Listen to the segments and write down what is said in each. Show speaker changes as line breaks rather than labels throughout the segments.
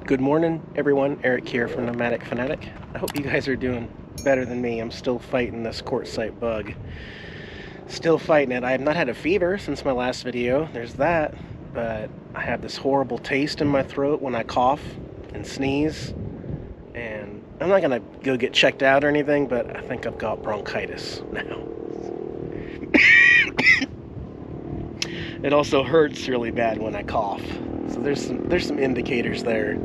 Good morning, everyone. Eric here from Nomadic Fanatic. I hope you guys are doing better than me. I'm still fighting this quartzite bug. Still fighting it. I have not had a fever since my last video. There's that. But I have this horrible taste in my throat when I cough and sneeze. And I'm not going to go get checked out or anything, but I think I've got bronchitis now. It also hurts really bad when I cough. So there's some indicators there.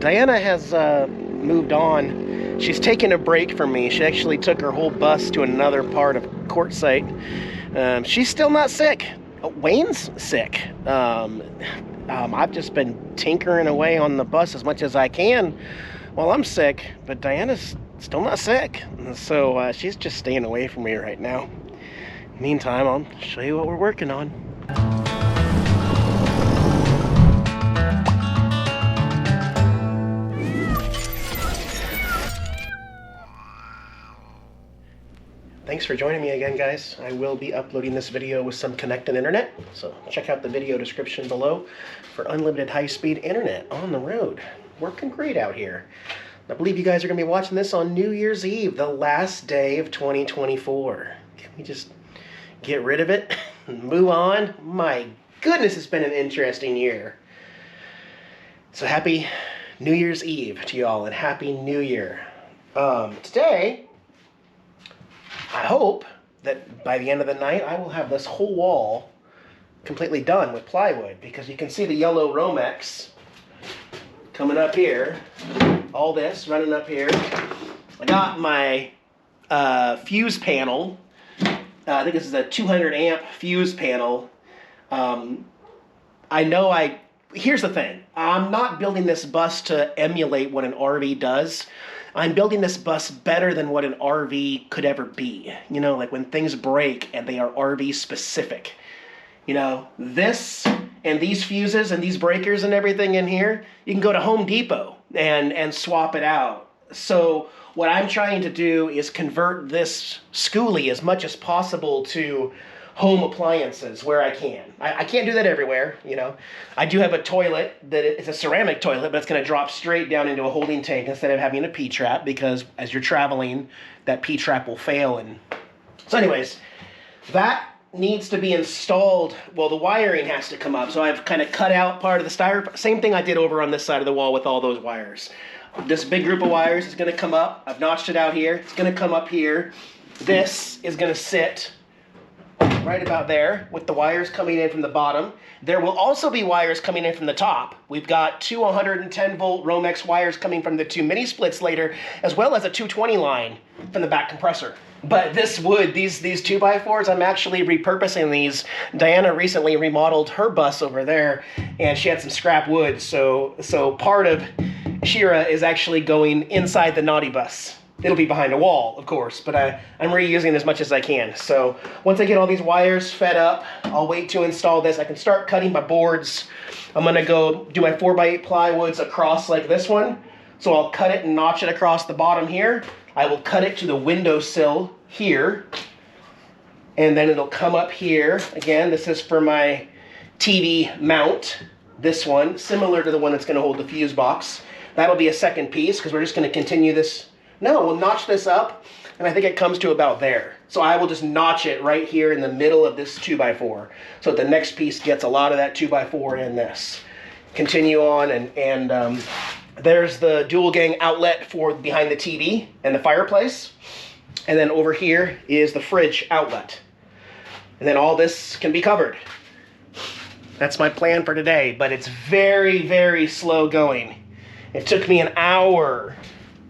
Diana has moved on. She's taken a break from me. She actually took her whole bus to another part of quartzite. She's still not sick. Wayne's sick. I've just been tinkering away on the bus as much as I can while I'm sick, but Diana's still not sick. So she's just staying away from me right now. Meantime, I'll show you what we're working on. Thanks for joining me again, guys. I will be uploading this video with some connected internet, so check out the video description below for unlimited high-speed internet on the road. Working great out here. I believe you guys are going to be watching this on New Year's Eve, the last day of 2024. Can we just get rid of it and move on? My goodness, it's been an interesting year. So happy New Year's Eve to y'all, and Happy New Year. Today, I hope that by the end of the night, I will have this whole wall completely done with plywood, because you can see the yellow Romex coming up here. All this running up here. I got my fuse panel. I think this is a 200 amp fuse panel. Here's the thing. I'm not building this bus to emulate what an RV does. I'm building this bus better than what an RV could ever be. You know, like when things break and they are RV specific. You know, this and these fuses and these breakers and everything in here, you can go to Home Depot and swap it out. So what I'm trying to do is convert this schoolie as much as possible to home appliances where I can. I can't do that everywhere, you know. I do have a toilet that it's a ceramic toilet, but it's going to drop straight down into a holding tank instead of having a P-trap, because as you're traveling, that P-trap will fail. And so anyways, that needs to be installed. Well, the wiring has to come up, so I've kind of cut out part of the styrofoam. Same thing I did over on this side of the wall with all those wires. This big group of wires is going to come up. I've notched it out here. It's going to come up here. This is going to sit right about there with the wires coming in from the bottom. There will also be wires coming in from the top. We've got two 110 volt Romex wires coming from the two mini splits later, as well as a 220 line from the back compressor. But this wood, these 2x4s, I'm actually repurposing these. Diana recently remodeled her bus over there, and she had some scrap wood. So part of Shira is actually going inside the naughty bus. It'll be behind a wall, of course, but I'm reusing as much as I can. So once I get all these wires fed up, I'll wait to install this. I can start cutting my boards. I'm going to go do my 4x8 plywoods across like this one. So I'll cut it and notch it across the bottom here. I will cut it to the windowsill here. And then it'll come up here. Again, this is for my TV mount. This one, similar to the one that's going to hold the fuse box. That'll be a second piece, because we're just going to continue this. No, we'll notch this up, and I think it comes to about there. So I will just notch it right here in the middle of this 2x4. So the next piece gets a lot of that 2x4 in this. Continue on, and there's the dual gang outlet for behind the TV and the fireplace. And then over here is the fridge outlet. And then all this can be covered. That's my plan for today, but it's very, very slow going. It took me an hour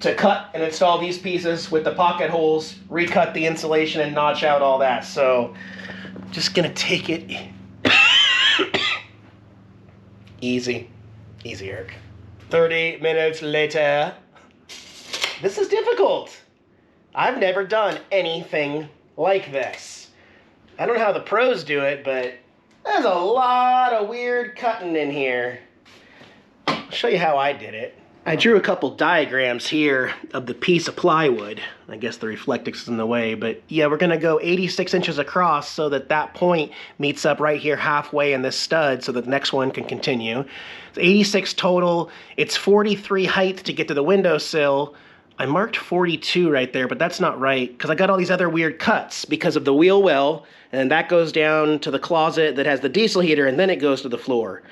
to cut and install these pieces with the pocket holes, recut the insulation, and notch out all that. So I'm just gonna take it easy, Eric. 30 minutes later. This is difficult. I've never done anything like this. I don't know how the pros do it, but there's a lot of weird cutting in here. I'll show you how I did it. I drew a couple diagrams here of the piece of plywood. I guess the reflectix is in the way, but yeah, we're gonna go 86 inches across so that that point meets up right here halfway in this stud so that the next one can continue. It's 86 total. It's 43 height to get to the windowsill. I marked 42 right there, but that's not right because I got all these other weird cuts because of the wheel well, and that goes down to the closet that has the diesel heater, and then it goes to the floor.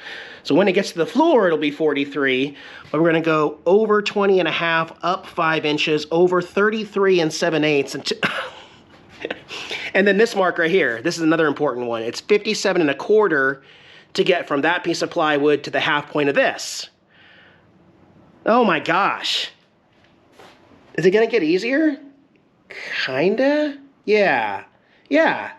So when it gets to the floor, it'll be 43, but we're gonna go over 20 and a half, up 5 inches, over 33 and 7/8. And then this mark right here, this is another important one. It's 57 and a quarter to get from that piece of plywood to the half point of this. Oh my gosh. Is it gonna get easier? Kinda? Yeah. Yeah,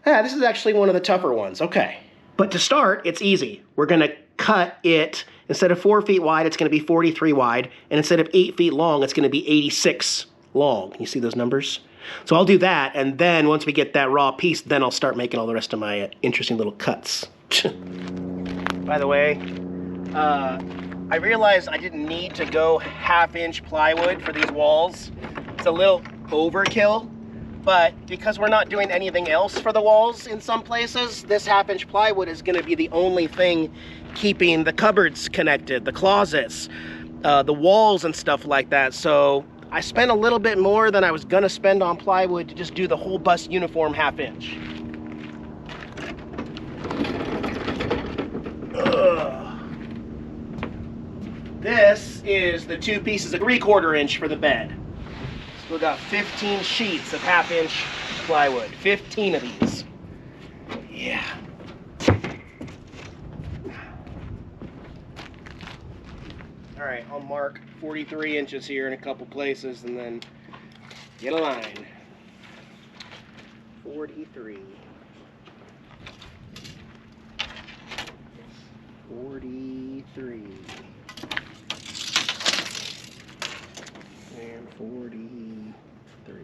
this is actually one of the tougher ones. Okay. But to start, it's easy. We're gonna cut it, instead of 4 feet wide, it's gonna be 43 wide, and instead of 8 feet long, it's gonna be 86 long. Can you see those numbers? So I'll do that, and then once we get that raw piece, then I'll start making all the rest of my interesting little cuts. By the way, I realized I didn't need to go 1/2-inch plywood for these walls. It's a little overkill, but because we're not doing anything else for the walls in some places, this 1/2-inch plywood is gonna be the only thing keeping the cupboards connected, the closets, the walls and stuff like that. So I spent a little bit more than I was gonna spend on plywood to just do the whole bus uniform 1/2-inch. This is the 2 pieces of 3/4 inch for the bed. So we got 15 sheets of 1/2-inch plywood. 15 of these. Yeah. All right, I'll mark 43 inches here in a couple places and then get a line. 43. 43. And 43.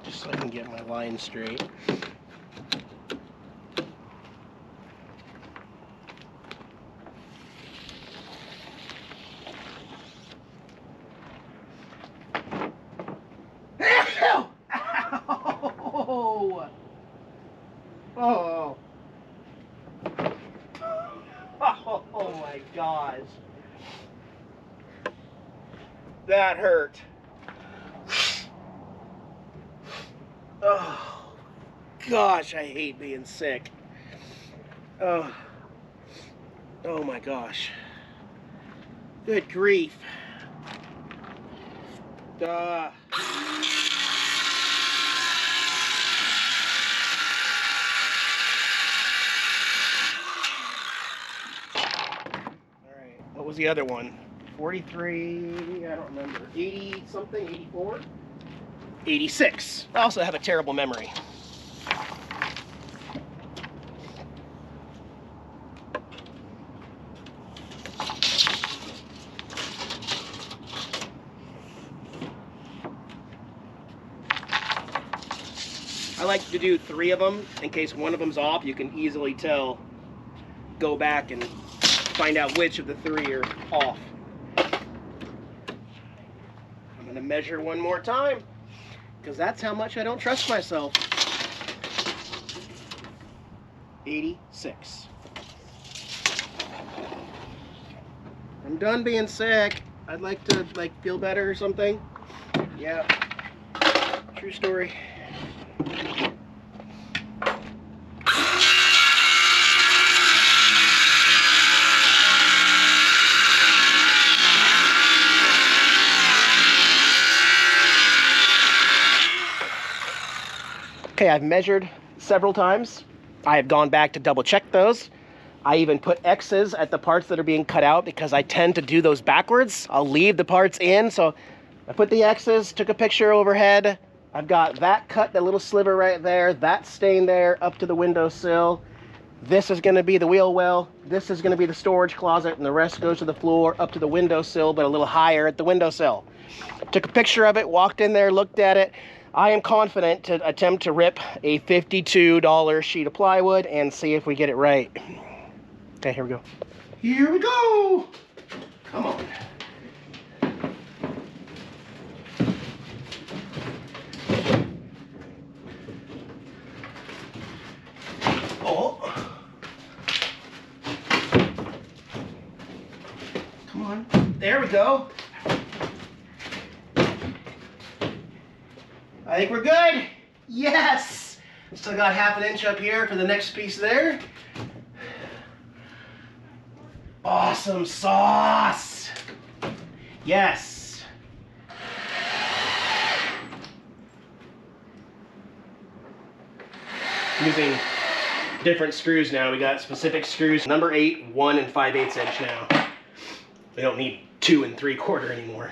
Just so I can get my line straight. Oh. Oh my gosh. That hurt. Oh gosh, I hate being sick. Oh my gosh. Good grief. What was the other one? 43, I don't remember. 80 something, 84? 86. I also have a terrible memory. I like to do 3 of them in case one of them's off. You can easily tell, go back and find out which of the 3 are off. I'm gonna measure one more time because that's how much I don't trust myself. 86. I'm done being sick. I'd like to feel better or something. Yeah, true story. Okay, I've measured several times. I have gone back to double check those. I even put X's at the parts that are being cut out because I tend to do those backwards. I'll leave the parts in, so I put the X's, took a picture overhead. I've got that cut, that little sliver right there, that staying there up to the windowsill. This is gonna be the wheel well. This is gonna be the storage closet, and the rest goes to the floor up to the windowsill, but a little higher at the windowsill. Took a picture of it, walked in there, looked at it. I am confident to attempt to rip a $52 sheet of plywood and see if we get it right. Okay, here we go. Here we go! Come on. Oh. Come on. There we go. I think we're good. Yes! Still got ½ inch up here for the next piece there. Awesome sauce. Yes. Using different screws now. We got specific screws, number 8, 1 and 5/8 inch now. We don't need 2 3/4 anymore.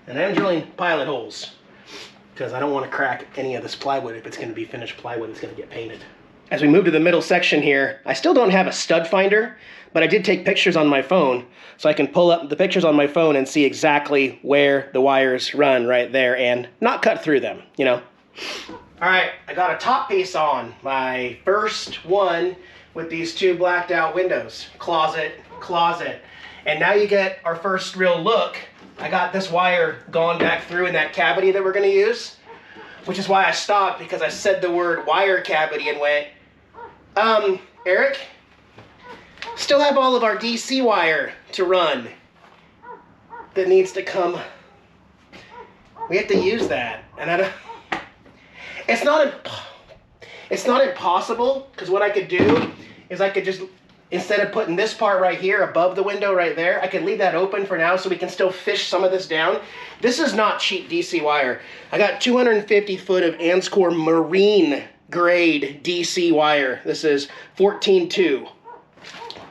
And I'm drilling pilot holes because I don't want to crack any of this plywood. If it's going to be finished plywood, it's going to get painted. As we move to the middle section here, I still don't have a stud finder, but I did take pictures on my phone, so I can pull up the pictures on my phone and see exactly where the wires run right there and not cut through them, you know. All right, I got a top piece on, my first one with these 2 blacked out windows, closet, closet. And now you get our first real look. I got this wire gone back through in that cavity that we're gonna use, which is why I stopped, because I said the word wire cavity and went, Eric, still have all of our DC wire to run that needs to come. We have to use that, and I don't, it's not impossible, because what I could do is I could just, instead of putting this part right here above the window right there, I could leave that open for now so we can still fish some of this down. This is not cheap DC wire. I got 250 foot of Anscor marine grade DC wire. This is 14.2,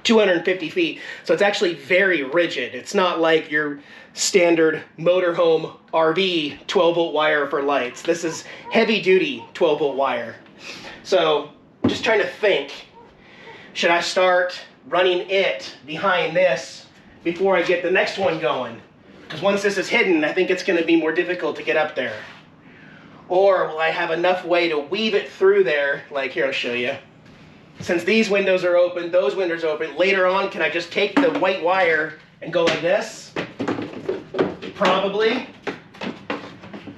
250 feet. So it's actually very rigid. It's not like your standard motorhome RV 12 volt wire for lights. This is heavy duty 12 volt wire. So just trying to think, should I start running it behind this before I get the next one going? Because once this is hidden, I think it's going to be more difficult to get up there. Or will I have enough way to weave it through there? Like here, I'll show you. Since these windows are open, those windows are open, later on, can I just take the white wire and go like this? Probably.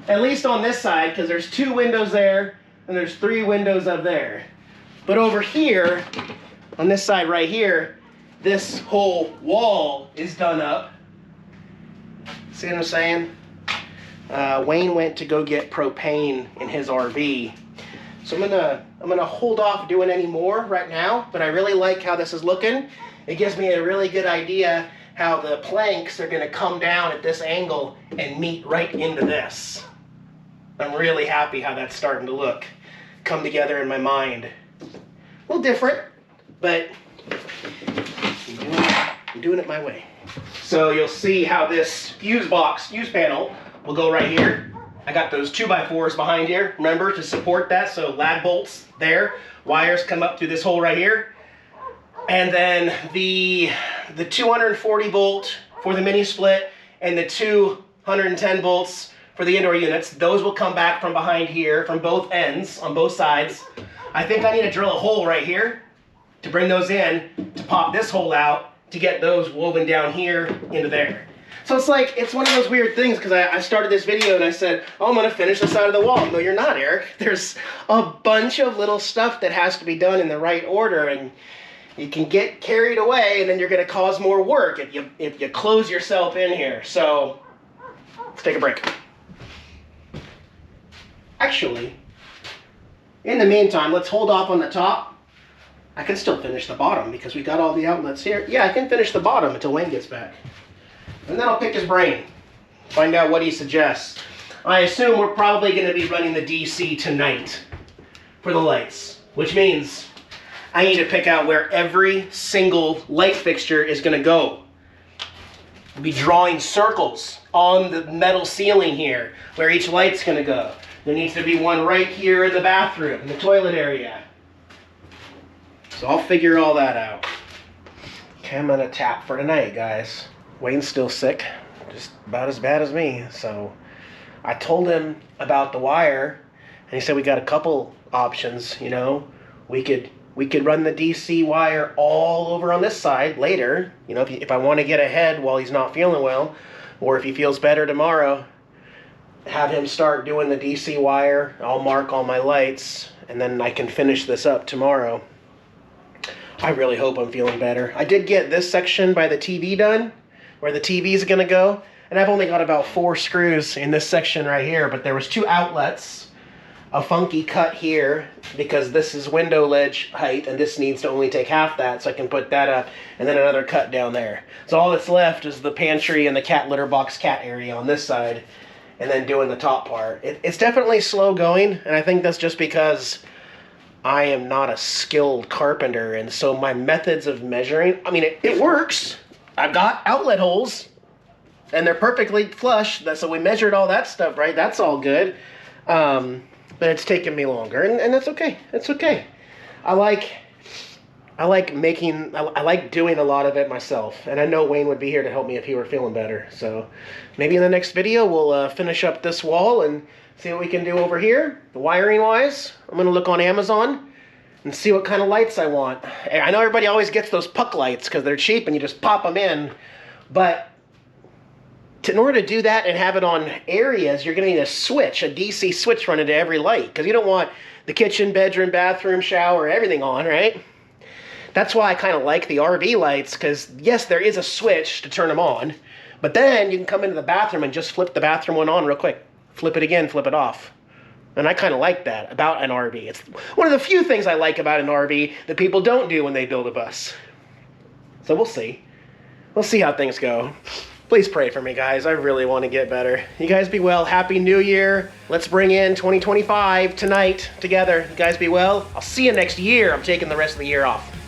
At least on this side, because there's 2 windows there, and there's 3 windows up there. But over here, on this side right here, this whole wall is done up. See what I'm saying? Wayne went to go get propane in his RV. So I'm gonna hold off doing any more right now, but I really like how this is looking. It gives me a really good idea how the planks are gonna come down at this angle and meet right into this. I'm really happy how that's starting to look, come together in my mind. A little different, but I'm doing it my way. So you'll see how this fuse panel will go right here. I got those 2x4s behind here, remember, to support that. So lag bolts there, wires come up through this hole right here. And then the 240 volt for the mini split and the 210 volts for the indoor units, those will come back from behind here, from both ends, on both sides. I think I need to drill a hole right here to bring those in, to pop this hole out, to get those woven down here into there. So it's like, it's one of those weird things, because I started this video and I said, oh, I'm gonna finish the side of the wall. No, you're not, Eric. There's a bunch of little stuff that has to be done in the right order, and you can get carried away, and then you're gonna cause more work if you close yourself in here. So, let's take a break. Actually, in the meantime, let's hold off on the top. I can still finish the bottom because we got all the outlets here. Yeah, I can finish the bottom until Wayne gets back. And then I'll pick his brain, find out what he suggests. I assume we're probably going to be running the DC tonight for the lights, which means I need to pick out where every single light fixture is going to go. I'll be drawing circles on the metal ceiling here where each light's going to go. There needs to be one right here in the bathroom, in the toilet area. So I'll figure all that out. Okay, I'm going to tap for tonight, guys. Wayne's still sick. just about as bad as me. So I told him about the wire, and he said we got a couple options. You know, we could run the DC wire all over on this side later. You know, if I want to get ahead while he's not feeling well, or if he feels better tomorrow, have him start doing the DC wire. I'll mark all my lights, and then I can finish this up tomorrow. I really hope I'm feeling better. I did get this section by the TV done, where the TV is going to go, and I've only got about 4 screws in this section right here, but there was 2 outlets, a funky cut here, because this is window ledge height, and this needs to only take half that, so I can put that up, and then another cut down there. So all that's left is the pantry and the cat litter box cat area on this side, and then doing the top part. It's definitely slow going, and I think that's just because I am not a skilled carpenter, and so my methods of measuring, I mean, it works. I've got outlet holes, and they're perfectly flush, so we measured all that stuff, right? That's all good. But it's taken me longer, and that's okay. It's okay. I like doing a lot of it myself, and I know Wayne would be here to help me if he were feeling better. So maybe in the next video we'll finish up this wall and see what we can do over here. Wiring wise, I'm gonna look on Amazon and see what kind of lights I want. I know everybody always gets those puck lights because they're cheap and you just pop them in, but in order to do that and have it on areas, you're going to need a switch, a DC switch running to every light, because you don't want the kitchen, bedroom, bathroom, shower, everything on, right? That's why I kind of like the RV lights, because yes, there is a switch to turn them on, but then you can come into the bathroom and just flip the bathroom one on real quick. Flip it again, flip it off. And I kind of like that about an RV. It's one of the few things I like about an RV that people don't do when they build a bus. So we'll see. We'll see how things go. Please pray for me, guys. I really want to get better. You guys be well. Happy New Year. Let's bring in 2025 tonight together. You guys be well. I'll see you next year. I'm taking the rest of the year off.